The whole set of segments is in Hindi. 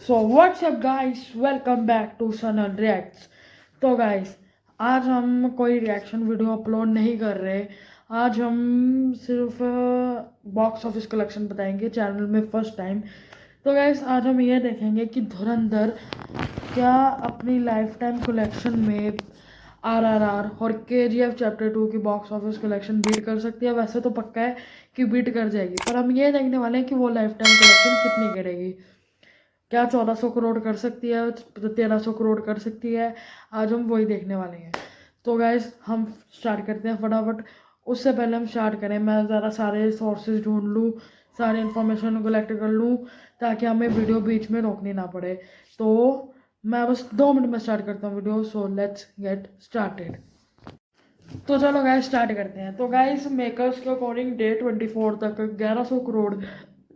So what's up guys, welcome back to Sanal reacts. तो गाइस, आज हम कोई रिएक्शन वीडियो अपलोड नहीं कर रहे। आज हम सिर्फ बॉक्स ऑफिस कलेक्शन बताएंगे चैनल में फर्स्ट टाइम। तो गाइस, आज हम ये देखेंगे कि धुरंधर क्या अपनी लाइफ टाइम कलेक्शन में आरआरआर और केजीएफ चैप्टर 2 की बॉक्स ऑफिस कलेक्शन बीट कर सकती है। वैसे तो पक्का है कि बीट कर जाएगी, पर हम ये देखने वाले हैं कि वो लाइफ टाइम कलेक्शन कितनी करेगी। क्या 1400 करोड़ कर सकती है, 1300 करोड़ कर सकती है। आज हम वही देखने वाले हैं। तो गाइस, हम स्टार्ट करते हैं फटाफट। उससे पहले हम स्टार्ट करें, मैं ज़रा सारे सोर्सेज ढूंढ लूँ, सारे इन्फॉर्मेशन कलेक्ट कर लूँ, ताकि हमें वीडियो बीच में रोकनी ना पड़े। तो मैं बस 2 मिनट में स्टार्ट करता हूँ video. So let's get started. तो चलो गाइस, स्टार्ट करते हैं। तो गाइस, मेकर्स के अकॉर्डिंग डे 24 तक 1100 करोड़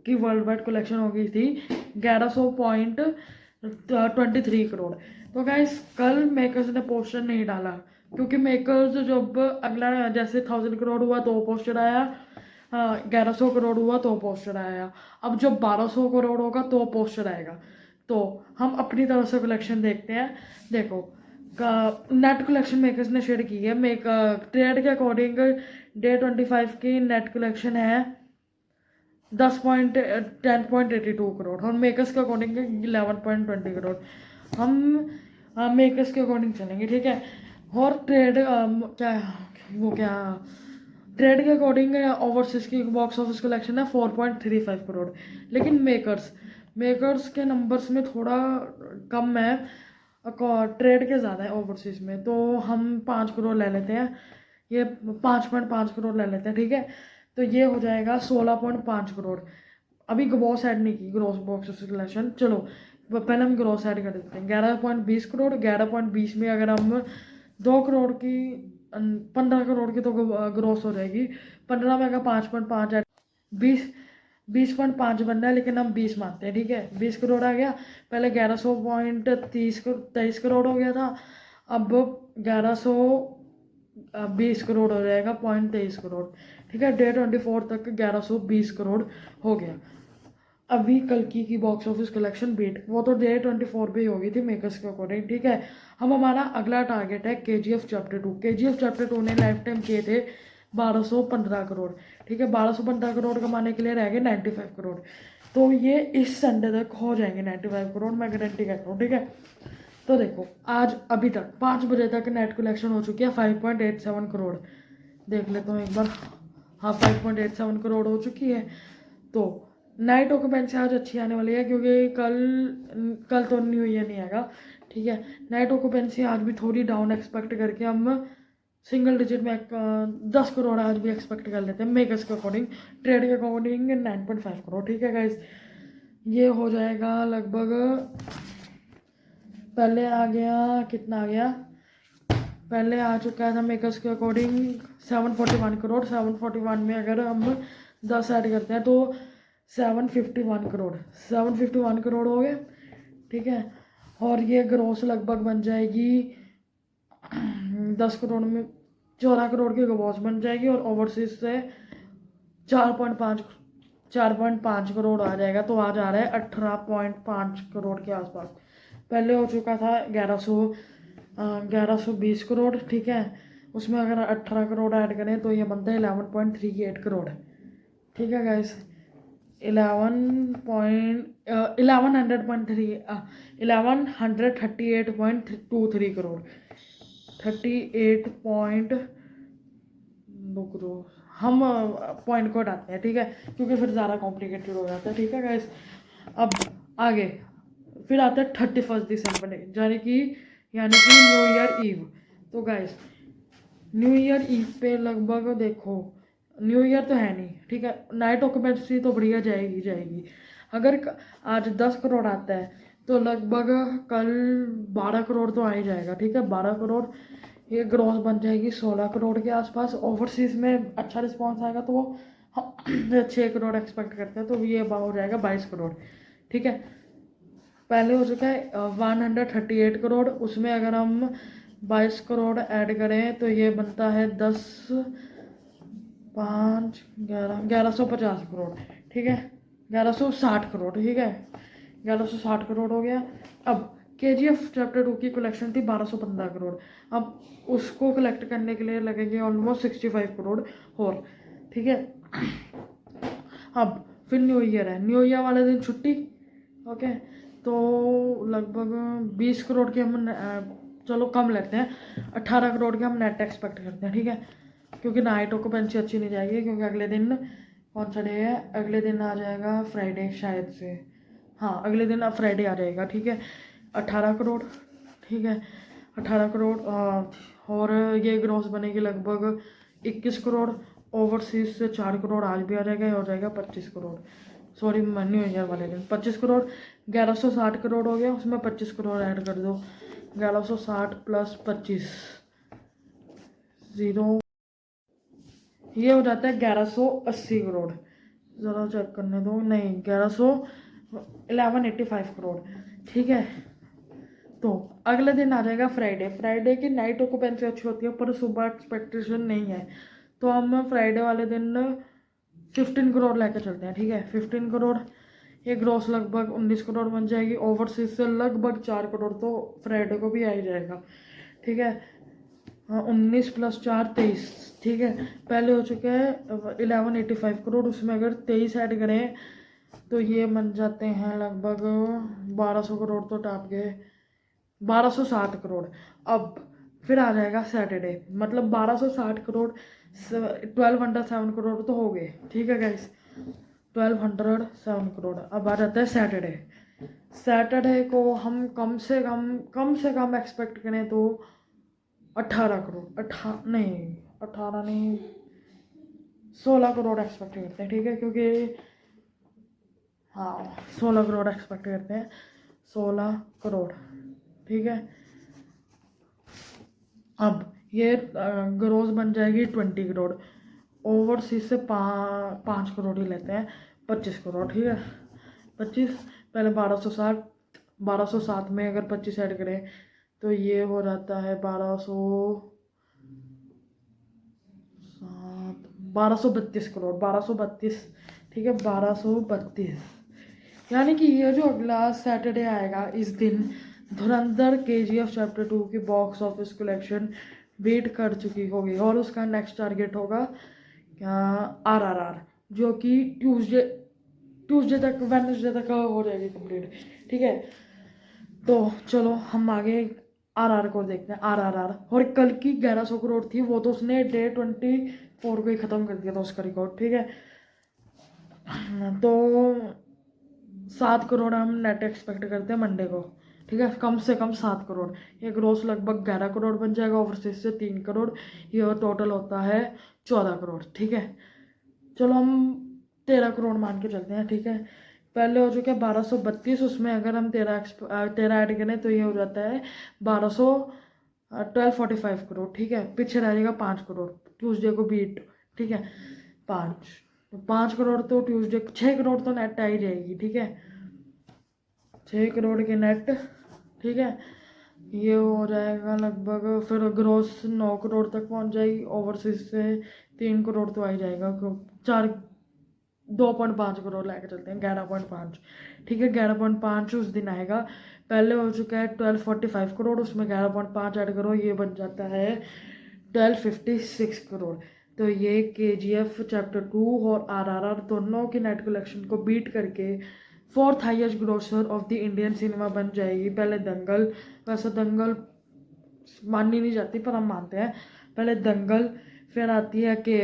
की वर्ल्ड वाइड कलेक्शन हो गई थी। 1100.23 करोड़। तो गाइस, कल मेकर्स ने पोस्टर नहीं डाला, क्योंकि मेकर्स जब अगला जैसे 1000 करोड़ हुआ तो पोस्टर आया, 1100 करोड़ हुआ तो पोस्टर आया। अब जब 1200 करोड़ होगा तो पोस्टर आएगा। तो हम अपनी तरफ से कलेक्शन देखते हैं। देखो, का नेट कलेक्शन मेकर्स ने शेयर की है। ट्रेड के अकॉर्डिंग डे 25 की नेट कलेक्शन है 10.82 करोड़ और मेकर्स के अकॉर्डिंग 11.20 करोड़। हम मेकर्स के अकॉर्डिंग चलेंगे, ठीक है। और ट्रेड क्या वो क्या ट्रेड के अकॉर्डिंग ओवरसीज की बॉक्स ऑफिस कलेक्शन है 4.35 करोड़। लेकिन मेकर्स मेकर्स के नंबर्स में थोड़ा कम है, ट्रेड के ज़्यादा है ओवरसीज में। तो हम 5 करोड़ ले लेते हैं, ये 5.5 करोड़ ले लेते हैं, ठीक है। तो ये हो जाएगा 16.5 करोड़। अभी ग्रॉस ऐड नहीं की, ग्रॉस बॉक्स ऑफिस कलेक्शन। चलो पहले हम ग्रॉस ऐड कर देते हैं। 11.20 करोड़, 11.20 में अगर हम 2 करोड़ की 15 करोड़ की तो ग्रॉस हो जाएगी। 15 में अगर 5.5 ऐड, 20.5 बनना है, लेकिन हम 20 मानते हैं, ठीक है। 20 करोड़ आ गया। पहले 1100.23 करोड़ हो गया था, अब 1120 करोड़ हो जाएगा 0.23 करोड़, ठीक है। डे 24 तक 1120 करोड़ हो गया। अभी कल की बॉक्स ऑफिस कलेक्शन बीट वो तो डे 24 पे ही होगी थी मेकर्स के अकॉर्डिंग, ठीक है। हम हमारा अगला टारगेट है केजीएफ चैप्टर 2। केजीएफ चैप्टर 2 ने लाइफ टाइम किए थे 1215 करोड़, ठीक है। 1215 करोड़ कमाने के लिए रह गए 95 करोड़। तो ये इस संडे तक हो जाएंगे 95 करोड़, मैं गारंटी कहता हूँ, ठीक है। तो देखो, आज अभी तक 5 बजे तक नेट कलेक्शन हो चुकी है 5.87 करोड़। देख लेता हूँ एक बार। हाँ, 5.87 करोड़ हो चुकी है। तो नाइट ऑक्यूपेंसी आज अच्छी आने वाली है, क्योंकि कल कल तो न्यू ईयर नहीं आएगा, ठीक है। नाइट ऑक्यूपेंसी आज भी थोड़ी डाउन एक्सपेक्ट करके हम सिंगल डिजिट में 10 करोड़ आज भी एक्सपेक्ट कर लेते हैं मेकर्स के अकॉर्डिंग। ट्रेड के अकॉर्डिंग 9.5 करोड़, ठीक है गाइस। ये हो जाएगा लगभग, पहले आ गया, कितना आ गया, पहले आ चुका था मेकर्स के अकॉर्डिंग 741 करोड़। 741 में अगर हम 10 ऐड करते हैं तो 751 करोड़, 751 करोड़ हो गए, ठीक है। और ये ग्रोस लगभग बन जाएगी 10 करोड़ में 14 करोड़ की ग्रोस बन जाएगी, और ओवरसीज से 4.5 4.5 करोड़ आ जाएगा। तो आज आ रहा है 18.5 करोड़ के आसपास। पहले हो चुका था 1120 करोड़, ठीक है। उसमें अगर 18 करोड़ ऐड करें तो ये बनता है 11.38 करोड़, ठीक है गाइस। 1138.23 करोड़, 38 हम पॉइंट को हटाते हैं, ठीक है, क्योंकि फिर ज़्यादा कॉम्प्लिकेटेड हो जाता है, ठीक है गाइस। अब आगे फिर आता है 31 दिसंबर, यानी कि न्यू ईयर ईव। तो गाइस, न्यू ईयर ईव पे लगभग देखो, न्यू ईयर तो है नहीं, ठीक है। नाइट ऑक्यूपेंसी तो बढ़िया जाएगी जाएगी। अगर आज 10 करोड़ आता है तो लगभग कल 12 करोड़ तो आ ही जाएगा, ठीक है। 12 करोड़, ये ग्रॉस बन जाएगी 16 करोड़ के आसपास। ओवरसीज में अच्छा रिस्पॉन्स आएगा तो हम 6 करोड़ एक्सपेक्ट करते हैं, तो ये हो जाएगा 22 करोड़, ठीक है। पहले हो चुका है 138 करोड़, उसमें अगर हम 22 करोड़ ऐड करें तो ये बनता है 10, 5, 11, 1150 करोड़, ठीक है। 1160 करोड़, ठीक है। 1160 करोड़ हो गया। अब KGF चैप्टर 2 की कलेक्शन थी 1215 करोड़। अब उसको कलेक्ट करने के लिए लगेंगे ऑलमोस्ट 65 करोड़ और, ठीक है। अब फिर न्यू ईयर है, न्यू ईयर वाले दिन छुट्टी, ओके। तो लगभग 20 करोड़ के हम चलो कम लेते हैं, 18 करोड़ के हम नेट एक्सपेक्ट करते हैं, ठीक है। क्योंकि नाइट ऑक्यूपेंसी अच्छी नहीं जाएगी, क्योंकि अगले दिन कौन सा डे है, अगले दिन आ जाएगा फ्राइडे शायद से, हाँ अगले दिन अब फ्राइडे आ जाएगा, ठीक है। 18 करोड़, ठीक है, 18 करोड़। और ये ग्रॉस बनेगी लगभग 21 करोड़। ओवरसीज से 4 करोड़ आज भी आ जाएगा, ये हो जाएगा 25 करोड़। सॉरी न्यू ईयर वाले दिन 25 करोड़। 1160 करोड़ हो गया, उसमें 25 करोड़ ऐड कर दो। 1160 प्लस 25 जीरो, ये हो जाता है 1180 करोड़। ज़रा चेक करने दो, नहीं 1185 करोड़, ठीक है। तो अगले दिन आ जाएगा फ्राइडे। फ्राइडे की नाइट ऑक्यूपेंसी अच्छी होती है, पर सुबह एक्सपेक्टेशन नहीं है, तो हम फ्राइडे वाले दिन 15 करोड़ लेकर चलते हैं, ठीक है। 15 करोड़, ये ग्रॉस लगभग 19 करोड़ बन जाएगी। ओवरसीज से लगभग 4 करोड़ तो फ्राइडे को भी आ ही जाएगा, ठीक है। 19 प्लस 4 23, ठीक है। पहले हो चुके हैं 1185 करोड़, उसमें अगर 23 ऐड करें तो ये बन जाते हैं लगभग 1200 करोड़ तो टाप गए, 1260 करोड़। अब फिर आ जाएगा सैटरडे, मतलब 1260 करोड़, 1207 करोड़ तो हो गए, ठीक है गाइस। 1207 करोड़। अब आ जाता है सैटरडे। सैटरडे को हम कम से कम एक्सपेक्ट करें तो 18 करोड़, 18 नहीं 16 करोड़ एक्सपेक्ट करते हैं, ठीक है। क्योंकि हाँ 16 करोड़ एक्सपेक्ट करते हैं, 16 करोड़, ठीक है। अब ये ग्रोस बन जाएगी 20 करोड़। ओवरसीज से 5 करोड़ ही लेते हैं, 25 करोड़, ठीक है। 25, पहले 1207 में अगर 25 ऐड करें तो ये हो जाता है 1232 करोड़, 1232, ठीक है। 1232, यानी कि ये जो अगला सैटरडे आएगा, इस दिन धुरंधर KGF चैप्टर 2 की बॉक्स ऑफिस कलेक्शन बीट कर चुकी होगी, और उसका नेक्स्ट टारगेट होगा RRR, जो कि ट्यूसडे तक, वेडनेसडे तक हो जाएगी कंप्लीट, ठीक है। तो चलो हम आगे RR को देखते हैं। RRR, और कल की 1100 करोड़ थी, वो तो उसने डे 24 को ही ख़त्म कर दिया था उसका रिकॉर्ड, ठीक है। तो 7 करोड़ हम नेट एक्सपेक्ट करते हैं मंडे को, ठीक है। कम से कम 7 करोड़, ये ग्रोस लगभग 11 करोड़ बन जाएगा। ओवरसीज से 3 करोड़, ये टोटल होता है 14 करोड़, ठीक है। चलो हम 13 करोड़ मान के चलते हैं, ठीक है। पहले हो चुके हैं 1232, उसमें अगर हम 13 ऐड करें तो ये हो जाता है 1245 करोड़, ठीक है। पीछे रह जाएगा 5 करोड़, ट्यूसडे को बीट, ठीक है। 5 करोड़ तो ट्यूसडे, 6 करोड़ तो नेट आ ही जाएगी, ठीक है। 6 करोड़ के नेट, ठीक है। ये हो जाएगा लगभग, फिर ग्रोस 9 करोड़ तक पहुंच जाएगी। ओवरसीज से 3 करोड़ तो आ ही जाएगा, 2.5 करोड़ लेके चलते हैं, 11.5, ठीक है। 11.5 उस दिन आएगा। पहले हो चुका है 1245 करोड़, उसमें 11.5 ऐड करो, ये बन जाता है 1256 करोड़। तो ये KGF चैप्टर 2 और RRR दोनों की नेट कलेक्शन को बीट करके 4th highest grocer of the Indian cinema बन जाएगी। पहले दंगल, वैसे दंगल माननी नहीं जाती पर हम मानते हैं, पहले दंगल, फिर आती है कि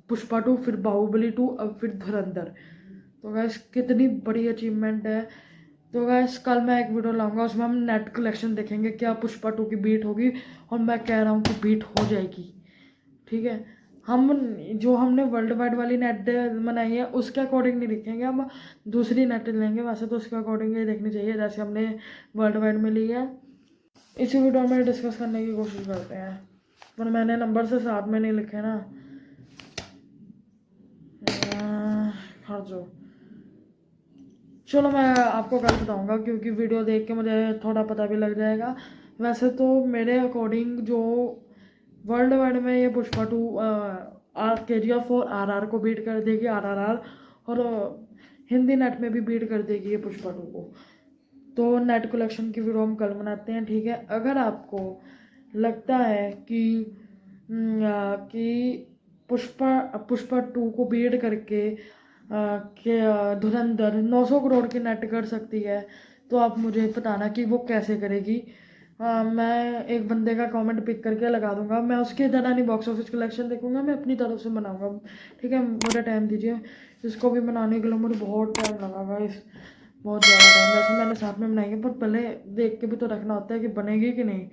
पुष्पा 2, फिर बाहुबली 2, अब फिर धुरंधर। तो गैस कितनी बड़ी अचीवमेंट है। तो गैस कल मैं एक वीडियो लाऊंगा, उसमें हम नेट कलेक्शन देखेंगे, क्या पुष्पा 2 की बीट होगी, और मैं कह रहा हूँ कि बीट हो जाएगी, ठीक है। हम जो हमने वर्ल्ड वाइड वाली नेट बनाई है उसके अकॉर्डिंग नहीं लिखेंगे, हम दूसरी नेट लेंगे, वैसे तो उसके अकॉर्डिंग ही देखनी चाहिए जैसे हमने वर्ल्ड वाइड में ली है। इसी वीडियो में डिस्कस करने की कोशिश करते हैं, पर मैंने नंबर से साथ में नहीं लिखे ना, जो चलो मैं आपको कल बताऊंगा, क्योंकि वीडियो देख के मुझे थोड़ा पता भी लग जाएगा। वैसे तो मेरे अकॉर्डिंग जो वर्ल्ड वाइड में ये पुष्पा 2 KGF और RR को बीट कर देगी, RRR। और हिंदी नेट में भी बीट कर देगी ये पुष्पा 2 को। तो नेट कलेक्शन की वीडियो हम कल बनाते हैं, ठीक है। अगर आपको लगता है कि पुष्पा 2 को बीट करके धुरंधर 900 करोड़ की नेट कर सकती है, तो आप मुझे बताना कि वो कैसे करेगी। मैं एक बंदे का कमेंट पिक करके लगा दूंगा। मैं उसकी तरह नहीं बॉक्स ऑफिस कलेक्शन देखूंगा, मैं अपनी तरफ से बनाऊंगा, ठीक है। मुझे टाइम दीजिए, इसको भी बनाने के लिए मुझे बहुत टाइम लगा इस बहुत ज़्यादा टाइम। वैसे मैंने साथ में बनाई है, पर पहले देख के भी तो रखना होता है कि बनेगी कि नहीं।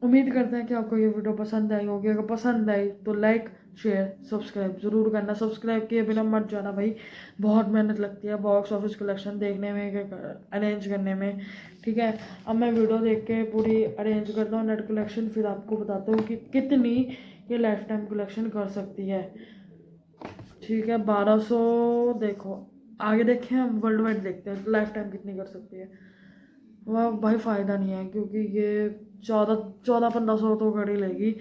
उम्मीद करते हैं कि आपको ये वीडियो पसंद आई होगी। अगर पसंद आई तो लाइक शेयर सब्सक्राइब ज़रूर करना। सब्सक्राइब किए बिना मत जाना भाई, बहुत मेहनत लगती है बॉक्स ऑफिस कलेक्शन देखने में, अरेंज करने में, ठीक है। अब मैं वीडियो देख के पूरी अरेंज करता हूँ नेट कलेक्शन, फिर आपको बताता हूँ कि कितनी ये लाइफ टाइम कलेक्शन कर सकती है, ठीक है। 1200 देखो, आगे देखें हम वर्ल्ड वाइड देखते हैं लाइफ टाइम कितनी कर सकती है। वह भाई फ़ायदा नहीं है, क्योंकि ये 1400-1500 तो कर ही लेगी,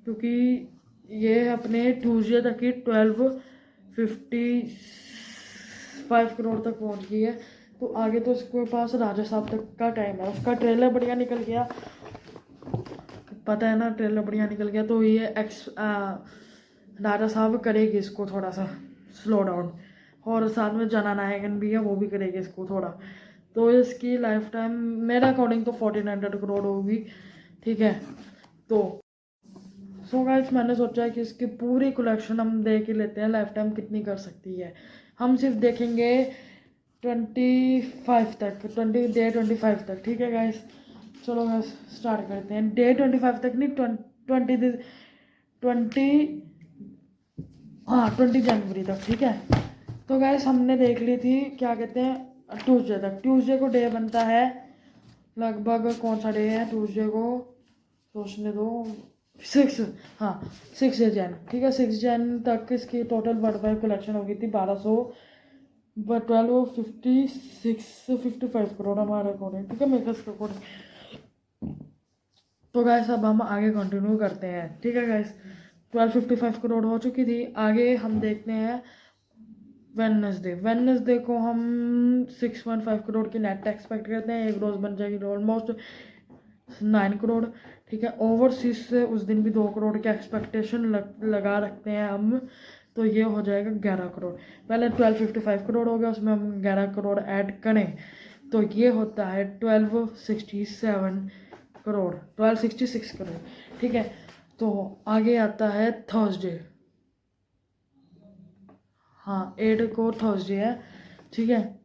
क्योंकि ये अपने ट्यूजडे तक ही 1255 करोड़ तक पहुंच गई है। तो आगे तो इसके पास राजा साहब तक का टाइम है। उसका ट्रेलर बढ़िया निकल गया, पता है ना, ट्रेलर बढ़िया निकल गया, तो ये राजा साहब करेगी इसको थोड़ा सा स्लो डाउन, और साथ में जननायकन भी है, वो भी करेगी इसको थोड़ा। तो इसकी लाइफ टाइम मेरे अकॉर्डिंग तो 1400 करोड़ होगी, ठीक है। तो सो गाइस, मैंने सोचा है कि इसकी पूरी कलेक्शन हम देख ही लेते हैं लाइफ टाइम कितनी कर सकती है। हम सिर्फ देखेंगे 25 तक, 25 तक, ठीक है गाइस। चलो गाइस स्टार्ट करते हैं। डे 25 तक नहीं, 20 हाँ 20 जनवरी तक, ठीक है। तो गाइस हमने देख ली थी क्या कहते हैं ट्यूसडे तक। ट्यूसडे को डे बनता है लगभग, कौन सा डे है ट्यूसडे को, सोचने दो, 6, हाँ 6 जन, ठीक है। 6 जन तक इसकी टोटल वर्ल्ड वाइड कलेक्शन हो गई थी 1200 55 करोड़ हमारे अकॉर्डिंग, ठीक है, मेकर्स के अकॉर्डिंग। तो गैस अब हम आगे कंटिन्यू करते हैं, ठीक है गैस। 1255 करोड़ हो चुकी थी। आगे हम देखते हैं वेडनेसडे को हम 615 करोड़ की नेट एक्सपेक्ट करते हैं। एक रोज़ बन जाएगी ऑलमोस्ट 9 करोड़, ठीक है। ओवरसीज से उस दिन भी 2 करोड़ की एक्सपेक्टेशन लगा रखते हैं हम, तो ये हो जाएगा 11 करोड़। पहले 1255 करोड़ हो गया, उसमें हम 11 करोड़ ऐड करें तो ये होता है 1266 करोड़, ठीक है। तो आगे आता है थर्सडे, हाँ 8 को थर्सडे है, ठीक है।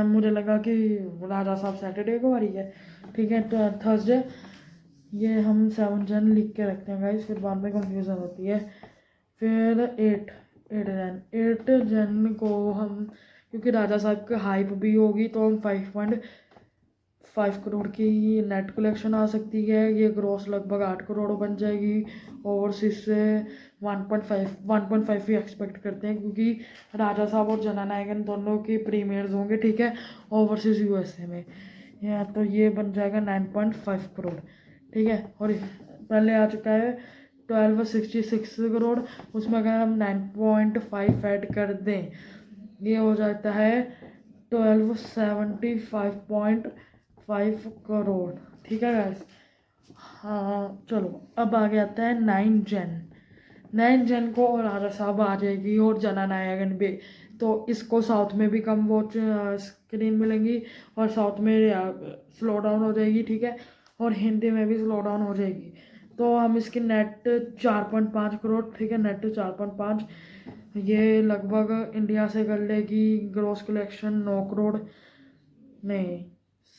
मुझे लगा कि राजा साहब सैटरडे को आ रही है, ठीक है। तो थर्सडे, ये हम 7 जन लिख के रखते हैं गाइस, फिर बाद में कंफ्यूजन होती है। फिर 8 जन को हम, क्योंकि राजा साहब की हाइप भी होगी, तो हम 5.5 करोड़ की नेट कलेक्शन आ सकती है। ये ग्रॉस लगभग 8 करोड़ बन जाएगी। ओवरसीज से 1.5 ही एक्सपेक्ट करते हैं, क्योंकि राजा साहब और जननायकन दोनों की प्रीमियर्स होंगे, ठीक है, ओवरसीज यूएसए में। या तो ये बन जाएगा 9.5 करोड़, ठीक है। और पहले आ चुका है 1266 करोड़, उसमें अगर हम 9.5 ऐड कर दें, ये हो जाता है 1275.5 करोड़, ठीक है गाइस। हाँ चलो, अब आगे आता है 9 जन को और राजा साहब आ जाएगी, और जननायकन भी। तो इसको साउथ में भी कम वॉच स्क्रीन मिलेंगी, और साउथ में स्लो डाउन हो जाएगी, ठीक है, और हिंदी में भी स्लो डाउन हो जाएगी। तो हम इसकी नेट 4.5 करोड़, ठीक है, नेट 4.5, ये लगभग इंडिया से कर लेगी ग्रॉस कलेक्शन 9 करोड़, नहीं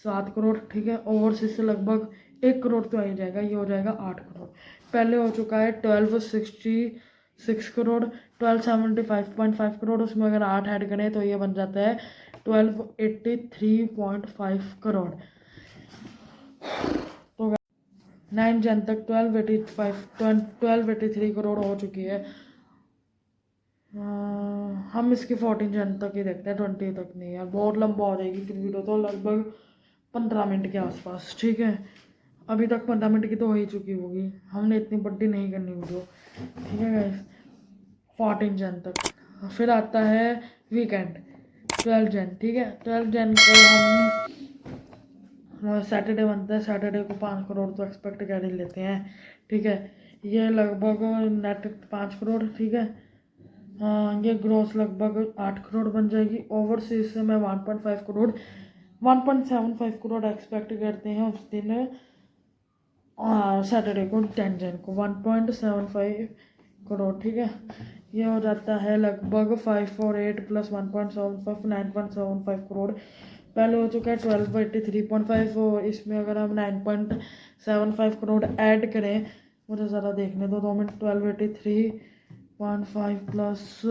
7 करोड़, ठीक है। ओवरसीज से लगभग 1 करोड़ तो आ ही जाएगा, ये हो जाएगा 8 करोड़। पहले हो चुका है 1266 करोड़, 1275.5 करोड़, उसमें अगर 8 ऐड करें तो ये बन जाता है 1283.5 करोड़। तो 9 जन तक 1283 करोड़ हो चुकी है। हम इसकी 14 जन तक ही देखते हैं, 20 तक नहीं यार, बहुत लंबा हो जाएगी फिर वीडियो, तो लगभग 15 मिनट के आसपास, ठीक है। अभी तक 15 मिनट की तो हो ही चुकी होगी, हमने इतनी बड़ी नहीं करनी वीडियो, ठीक है गाइस। 14 जन तक। फिर आता है वीकेंड, 12 जन, ठीक है। 12 जन को हम सैटरडे बनता है, सैटरडे को 5 करोड़ तो एक्सपेक्ट कर ही लेते हैं, ठीक है। ये लगभग नेट 5 करोड़, ठीक है। हाँ, ये ग्रॉस लगभग 8 करोड़ बन जाएगी। ओवरसीज से मैं 1.5 करोड़ 1.75 करोड़ एक्सपेक्ट करते हैं उस दिन सैटरडे को 10 जन को 1.75 करोड़, ठीक है। ये हो जाता है लगभग 548 प्लस 1.75 9.75 करोड़। पहले हो चुका है 1283.5 और इसमें अगर हम 9.75 करोड़ ऐड करें, मुझे ज़रा देखने दो 2 मिनट। 1283.5 प्लस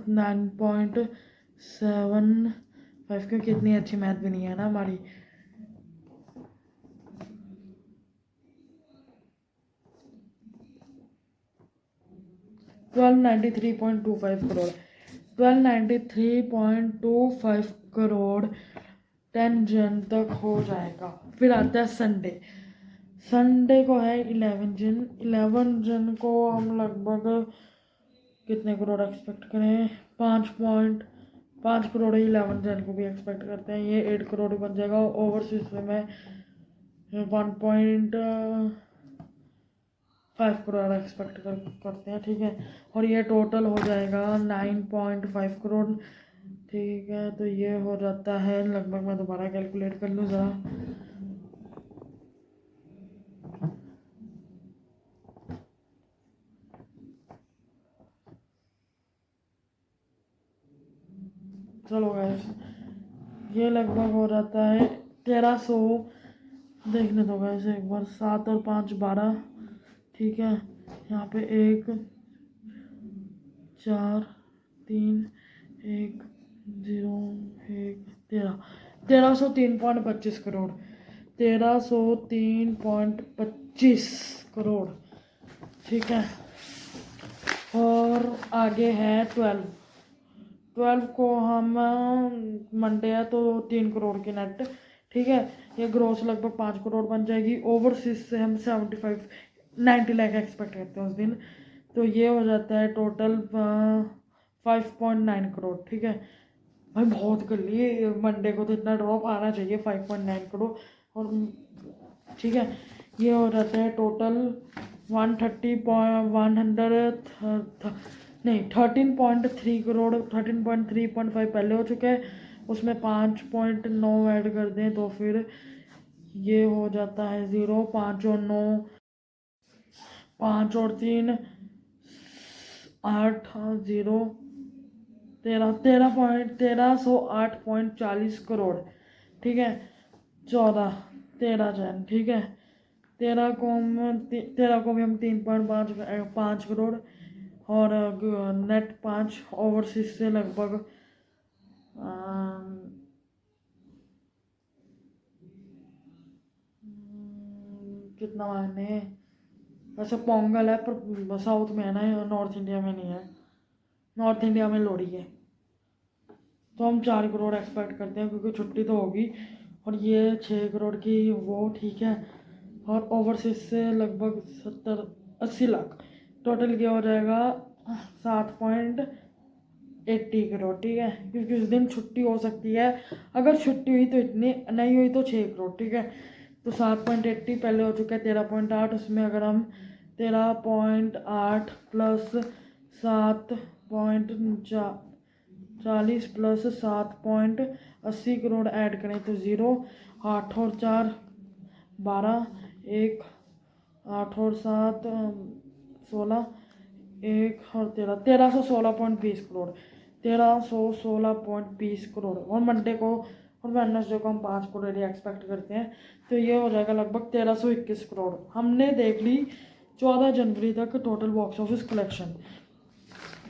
9.75, क्योंकि इतनी अच्छी मैथ भी नहीं है ना हमारी। 1293.25 करोड़ 1293.25 करोड़ 10 जन तक हो जाएगा। फिर आता है संडे। संडे को है 11 जन। 11 जन को हम लगभग कितने करोड़ एक्सपेक्ट करें? 5 करोड़ ही 11 जन को भी एक्सपेक्ट करते हैं। ये 8 करोड़ ही बन जाएगा। ओवरसीज में 1.5 करोड़ एक्सपेक्ट करते हैं, ठीक है। और ये टोटल हो जाएगा 9.5 करोड़, ठीक है। तो ये हो जाता है लगभग, मैं दोबारा कैलकुलेट कर लूँ ज़रा। चलो गाइस, ये लगभग हो जाता है 1300। देखने दो गाइस एक बार। 7 और 5 12, ठीक है। यहाँ पे 1 4 3 1 0 1 13 1303.25 करोड़ 1303.25 करोड़, ठीक है। और आगे है 12 को हम मंडे है तो 3 करोड़ की नेट, ठीक है। ये ग्रोस लगभग 5 करोड़ बन जाएगी। ओवरसीज से हम 90 लाख एक्सपेक्ट करते हैं उस दिन। तो ये हो जाता है टोटल 5.9 करोड़, ठीक है। भाई बहुत कर लिए, मंडे को तो इतना ड्रॉप आना चाहिए 5.9 करोड़। और ठीक है, ये हो जाता है टोटल 13.3 करोड़। 13.3.5 पहले हो चुके हैं, उसमें 5.9 ऐड कर दें तो फिर ये हो जाता है 0। 5 और 9, 5 और 3 8 0 1308.40 करोड़, ठीक है। 13 जन, ठीक है। 13 को भी हम 3.5 करोड़ और नेट 5 ओवरसीज से लगभग कितना मायने। वैसे पोंगल है पर साउथ में है ना, नॉर्थ इंडिया में नहीं है। नॉर्थ इंडिया में लोहड़ी है। तो हम 4 करोड़ एक्सपेक्ट करते हैं क्योंकि छुट्टी तो होगी। और ये 6 करोड़ की वो, ठीक है। और ओवरसीज से लगभग 70-80 लाख, टोटल क्या हो जाएगा 7.80 करोड़, ठीक है। क्योंकि उस दिन छुट्टी हो सकती है, अगर छुट्टी हुई तो इतनी, नहीं हुई तो 6 करोड़, ठीक है। तो 7.80 पहले हो चुका है 13.8, उसमें अगर हम 13.8 प्लस 7.40 प्लस 7.80 करोड़ ऐड करें तो 0। 8 और 4 12, 1 8 और 7 16, 1 और 1316.20 करोड़ 1316.20 करोड़। और मंडे को और वेडनेसडे को हम 5 करोड़ एक्सपेक्ट करते हैं। तो ये हो जाएगा लगभग 1321 करोड़। हमने देख ली 14 जनवरी तक टोटल बॉक्स ऑफिस कलेक्शन।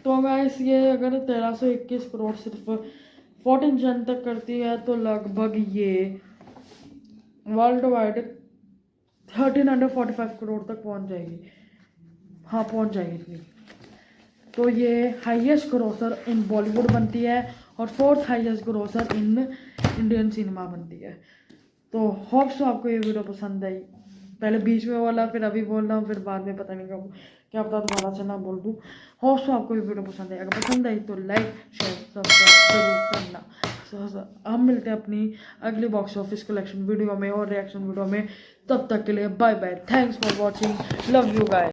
तो गाइस ये अगर 1321 करोड़ सिर्फ 14 जन तक करती है तो लगभग ये वर्ल्ड वाइड 1345 करोड़ तक पहुंच जाएगी। हाँ, पहुंच जाएगी इतनी। तो ये हाईएस्ट ग्रोसर इन बॉलीवुड बनती है और 4th highest grocer in Indian cinema बनती है। तो होप्स आपको ये वीडियो पसंद आई। पहले बीच में बोला, फिर अभी बोल रहा हूँ, फिर बाद में पता नहीं कब क्या पता दोबारा से ना बोल दूँ। होप्स आपको ये वीडियो पसंद आई। अगर पसंद आई तो लाइक शेयर सब्सक्राइब जरूर करना। हम मिलते हैं अपनी अगली बॉक्स ऑफिस कलेक्शन वीडियो में और रिएक्शन वीडियो में। तब तक के लिए bye bye, thanks for watching, love you guys.